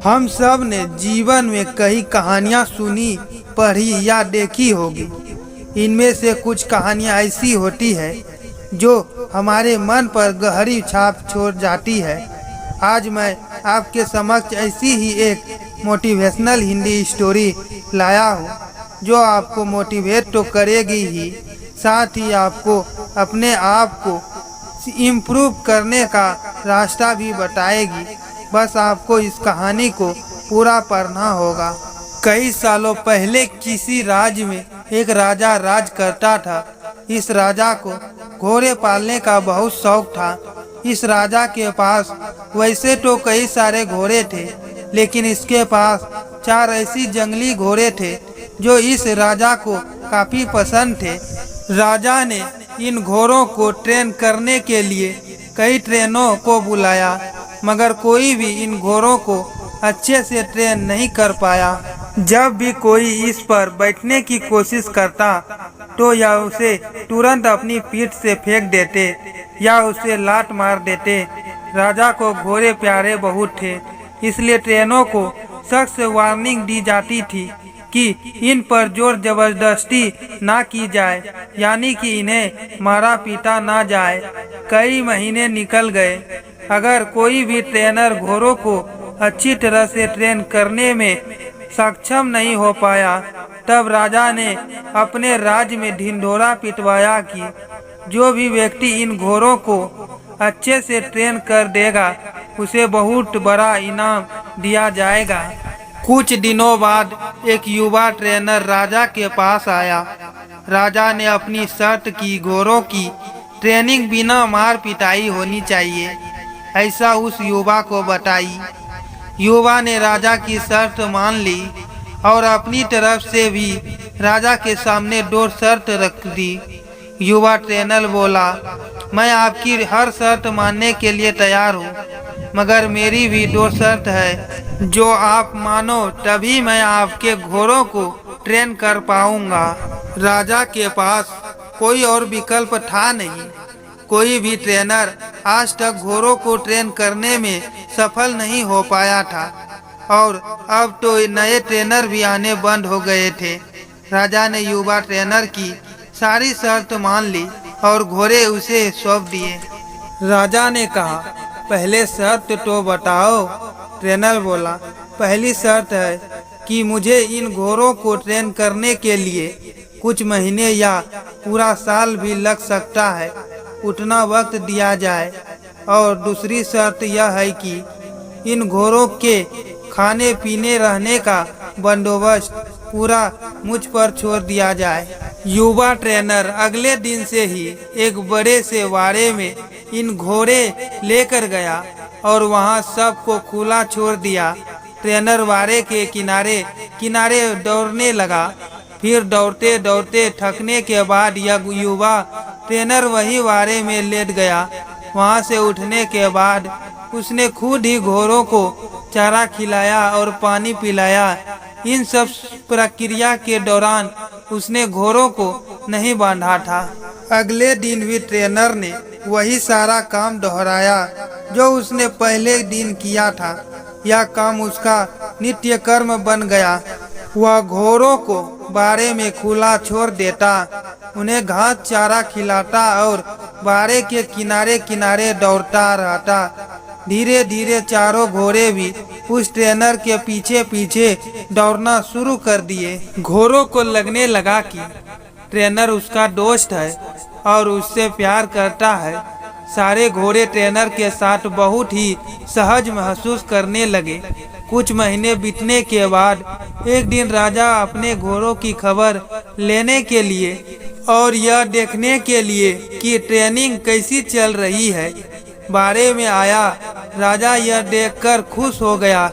हम सब ने जीवन में कई कहानियाँ सुनी, पढ़ी या देखी होगी। इनमें से कुछ कहानियाँ ऐसी होती है जो हमारे मन पर गहरी छाप छोड़ जाती है। आज मैं आपके समक्ष ऐसी ही एक मोटिवेशनल हिंदी स्टोरी लाया हूँ जो आपको मोटिवेट तो करेगी ही, साथ ही आपको अपने आप को इम्प्रूव करने का रास्ता भी बताएगी। बस आपको इस कहानी को पूरा पढ़ना होगा। कई सालों पहले किसी राज्य में एक राजा राज करता था। इस राजा को घोड़े पालने का बहुत शौक था। इस राजा के पास वैसे तो कई सारे घोड़े थे, लेकिन इसके पास 4 ऐसी जंगली घोड़े थे जो इस राजा को काफी पसंद थे। राजा ने इन घोड़ों को ट्रेन करने के लिए कई ट्रेनरों को बुलाया, मगर कोई भी इन घोड़ों को अच्छे से ट्रेन नहीं कर पाया। जब भी कोई इस पर बैठने की कोशिश करता तो या उसे तुरंत अपनी पीठ से फेंक देते या उसे लात मार देते। राजा को घोड़े प्यारे बहुत थे, इसलिए ट्रेनरों को सख्त वार्निंग दी जाती थी कि इन पर जोर जबरदस्ती ना की जाए, यानी कि इन्हें मारा पीटा ना जाए। कई महीने निकल गए। अगर कोई भी ट्रेनर घोड़ों को अच्छी तरह से ट्रेन करने में सक्षम नहीं हो पाया, तब राजा ने अपने राज्य में ढिंढोरा पिटवाया कि जो भी व्यक्ति इन घोड़ों को अच्छे से ट्रेन कर देगा उसे बहुत बड़ा इनाम दिया जाएगा। कुछ दिनों बाद एक युवा ट्रेनर राजा के पास आया। राजा ने अपनी शर्त की घोड़ों की ट्रेनिंग बिना मार पिटाई होनी चाहिए, ऐसा उस युवा को बताई। युवा ने राजा की शर्त मान ली और अपनी तरफ से भी राजा के सामने 2 शर्त रख दी। युवा ट्रेनर बोला, मैं आपकी हर शर्त मानने के लिए तैयार हूँ, मगर मेरी भी 2 शर्त है। जो आप मानो तभी मैं आपके घोड़ों को ट्रेन कर पाऊंगा। राजा के पास कोई और विकल्प था नहीं। कोई भी ट्रेनर आज तक घोड़ों को ट्रेन करने में सफल नहीं हो पाया था, और अब तो नए ट्रेनर भी आने बंद हो गए थे। राजा ने युवा ट्रेनर की सारी शर्त मान ली और घोड़े उसे सौंप दिए। राजा ने कहा, पहले शर्त तो बताओ। ट्रेनर बोला, पहली शर्त है कि मुझे इन घोड़ों को ट्रेन करने के लिए कुछ महीने या पूरा साल भी लग सकता है, उतना वक्त दिया जाए। और दूसरी शर्त यह है कि इन घोड़ों के खाने पीने रहने का बंदोबस्त पूरा मुझ पर छोड़ दिया जाए। युवा ट्रेनर अगले दिन से ही एक बड़े से वाड़े में इन घोड़े लेकर गया और वहां सबको खुला छोड़ दिया। ट्रेनर वाड़े के किनारे किनारे दौड़ने लगा। फिर दौड़ते दौड़ते थकने के बाद यह युवा ट्रेनर वही वाड़े में लेट गया। वहां से उठने के बाद उसने खुद ही घोड़ों को चारा खिलाया और पानी पिलाया। इन सब प्रक्रिया के दौरान उसने घोड़ों को नहीं बांधा था। अगले दिन भी ट्रेनर ने वही सारा काम दोहराया जो उसने पहले दिन किया था। यह काम उसका नित्य कर्म बन गया। वह घोड़ों को बाड़े में खुला छोड़ देता, उन्हें घास चारा खिलाता और बाड़े के किनारे किनारे दौड़ता रहता। धीरे धीरे चारों घोड़े भी उस ट्रेनर के पीछे पीछे दौड़ना शुरू कर दिए। घोड़ों को लगने लगा कि ट्रेनर उसका दोस्त है और उससे प्यार करता है। सारे घोड़े ट्रेनर के साथ बहुत ही सहज महसूस करने लगे। कुछ महीने बीतने के बाद एक दिन राजा अपने घोड़ों की खबर लेने के लिए और यह देखने के लिए कि ट्रेनिंग कैसी चल रही है बाड़े में आया। राजा यह देखकर खुश हो गया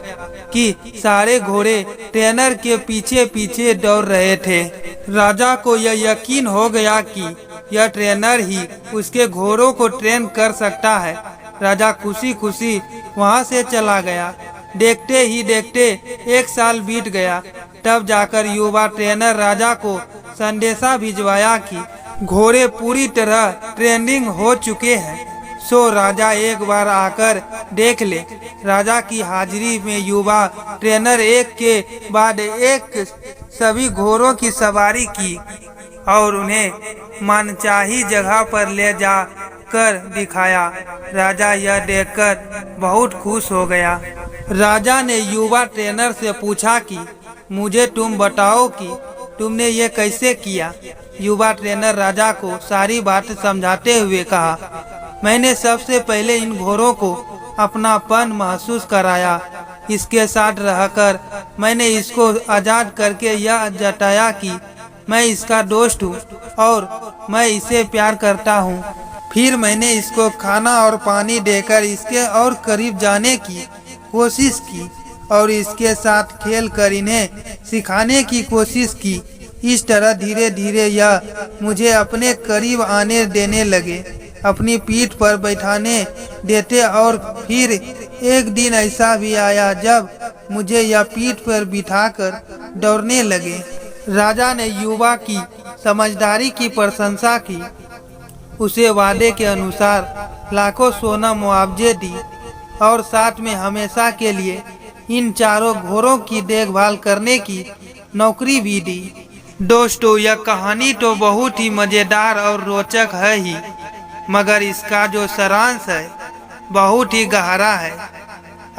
कि सारे घोड़े ट्रेनर के पीछे पीछे दौड़ रहे थे। राजा को यह यकीन हो गया कि यह ट्रेनर ही उसके घोड़ों को ट्रेन कर सकता है। राजा खुशी खुशी वहां से चला गया। देखते ही देखते 1 साल बीत गया। तब जाकर युवा ट्रेनर राजा को संदेशा भिजवाया कि घोड़े पूरी तरह ट्रेनिंग हो चुके हैं, सो राजा एक बार आकर देख ले। राजा की हाजिरी में युवा ट्रेनर एक के बाद एक सभी घोड़ों की सवारी की और उन्हें मनचाही जगह पर ले जा कर दिखाया। राजा यह देखकर बहुत खुश हो गया। राजा ने युवा ट्रेनर से पूछा कि मुझे तुम बताओ कि तुमने ये कैसे किया। युवा ट्रेनर राजा को सारी बात समझाते हुए कहा, मैंने सबसे पहले इन घोड़ों को अपनापन महसूस कराया। इसके साथ रहकर मैंने इसको आज़ाद करके यह जताया कि मैं इसका दोस्त हूँ और मैं इसे प्यार करता हूँ। फिर मैंने इसको खाना और पानी देकर इसके और करीब जाने की कोशिश की और इसके साथ खेल कर इन्हें सिखाने की कोशिश की। इस तरह धीरे धीरे यह मुझे अपने करीब आने देने लगे, अपनी पीठ पर बैठाने देते और फिर एक दिन ऐसा भी आया जब मुझे यह पीठ पर बिठाकर दौड़ने लगे। राजा ने युवा की समझदारी की प्रशंसा की, उसे वादे के अनुसार लाखों सोना मुआवजे दी और साथ में हमेशा के लिए इन चारों घोड़ों की देखभाल करने की नौकरी भी दी। दोस्तों, यह कहानी तो बहुत ही मज़ेदार और रोचक है ही, मगर इसका जो सारांश है बहुत ही गहरा है।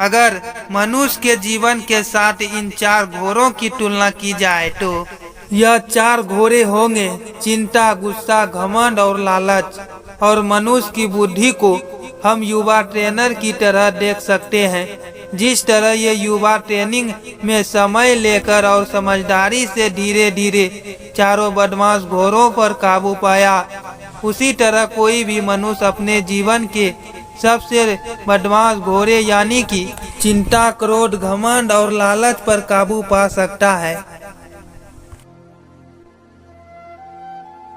अगर मनुष्य के जीवन के साथ इन चार घोड़ों की तुलना की जाए तो यह चार घोड़े होंगे चिंता, गुस्सा, घमंड और लालच। और मनुष्य की बुद्धि को हम युवा ट्रेनर की तरह देख सकते हैं। जिस तरह ये युवा ट्रेनिंग में समय लेकर और समझदारी से धीरे धीरे चारों बदमाश घोड़ों पर काबू पाया, उसी तरह कोई भी मनुष्य अपने जीवन के सबसे बदमाश घोड़े यानी कि चिंता, क्रोध, घमंड और लालच पर काबू पा सकता है।